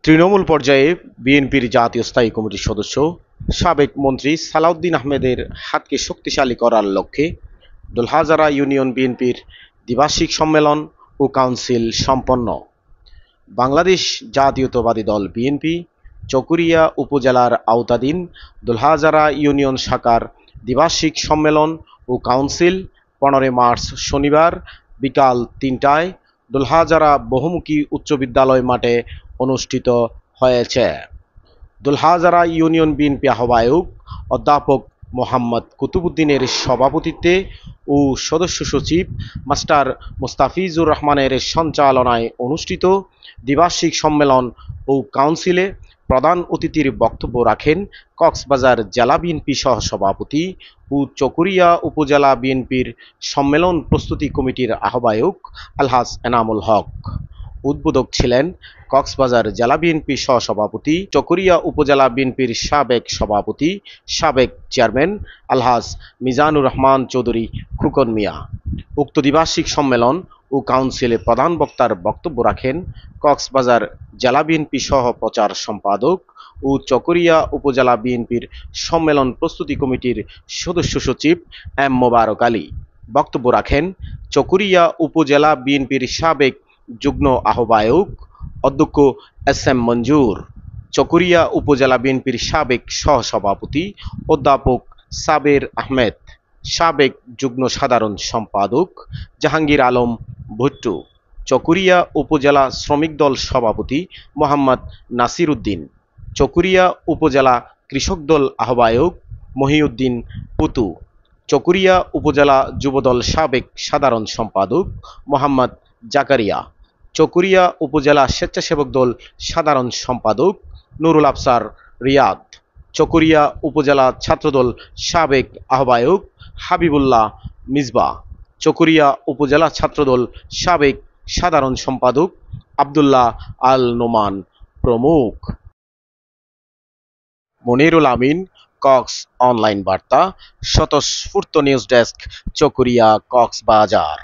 তৃণমূল পর্যায়ে বিএনপির জাতীয় স্থায়ী কমিটির সদস্য সাবেক মন্ত্রী সালাউদ্দিন আহমেদের হাতকে শক্তিশালী করার লক্ষ্যে দোলহাজারা ইউনিয়ন বিএনপির দ্বিবার্ষিক সম্মেলন ও কাউন্সিল সম্পন্ন। বাংলাদেশ জাতীয়তাবাদী দল বিএনপি চকরিয়া উপজেলার আওতাধীন দোলহাজারা ইউনিয়ন শাখার দ্বিবার্ষিক সম্মেলন ও কাউন্সিল 15 মার্চ শনিবার বিকাল 3টায় দোলহাজারা বহুমুখী উচ্চ বিদ্যালয় মাঠে অনুষ্ঠিত হয়েছে। দোলহাজারা ইউনিয়ন বিএনপি আহ্বায়ক অধ্যাপক মোহাম্মদ কুতুবুদ্দিনের সভাপতিত্বে ও সদস্য সচিব মাস্টার মোস্তাফিজুর রহমানের সঞ্চালনায় অনুষ্ঠিত দ্বিবার্ষিক সম্মেলন ও কাউন্সিলে প্রধান অতিথির বক্তব্য রাখেন কক্সবাজার জেলা বিএনপি সহসভাপতি ও চকরিয়া উপজেলা বিএনপির সম্মেলন প্রস্তুতি কমিটির আহ্বায়ক আলহাজ এনামুল হক। উদ্বোধক ছিলেন কক্সবাজার জেলা বিএনপি সহসভাপতি, চকরিয়া উপজেলা বিএনপির সাবেক সভাপতি, সাবেক চেয়ারম্যান আলহাজ মিজানুর রহমান চৌধুরী খুকন মিয়া। উক্ত দ্বিবার্ষিক সম্মেলন ও কাউন্সিলে প্রধান বক্তার বক্তব্য রাখেন কক্সবাজার জেলা বিএনপি সহ প্রচার সম্পাদক ও চকরিয়া উপজেলা বিএনপির সম্মেলন প্রস্তুতি কমিটির সদস্য সচিব এম মোবারক আলী। বক্তব্য রাখেন চকরিয়া উপজেলা বিএনপির সাবেক যুগ্ম আহ্বায়ক অধ্যক্ষ এস এম মঞ্জুর, চকরিয়া উপজেলা বিএনপির সাবেক সহসভাপতি অধ্যাপক সাবের আহমেদ, সাবেক যুগ্ম সাধারণ সম্পাদক জাহাঙ্গীর আলম ভুট্টু, চকরিয়া উপজেলা শ্রমিক দল সভাপতি মোহাম্মদ নাসির উদ্দিন, চকরিয়া উপজেলা কৃষক দল আহ্বায়ক মহিউদ্দিন পুতু, চকরিয়া উপজেলা যুবদল সাবেক সাধারণ সম্পাদক মোহাম্মদ জাকারিয়া, চকরিয়া উপজেলা স্বেচ্ছাসেবক দল সাধারণ সম্পাদক নুরুল আফসার রিয়াদ, চকরিয়া উপজেলা ছাত্রদল সাবেক আহ্বায়ক হাবিবুল্লাহ মিসবা, চকরিয়া উপজেলা ছাত্রদল সাবেক সাধারণ সম্পাদক আব্দুল্লাহ আল নোমান প্রমুখ। মনিরুল আমিন, কক্স অনলাইন বার্তা, স্বতঃস্ফূর্ত নিউজ ডেস্ক, চকরিয়া, কক্সবাজার।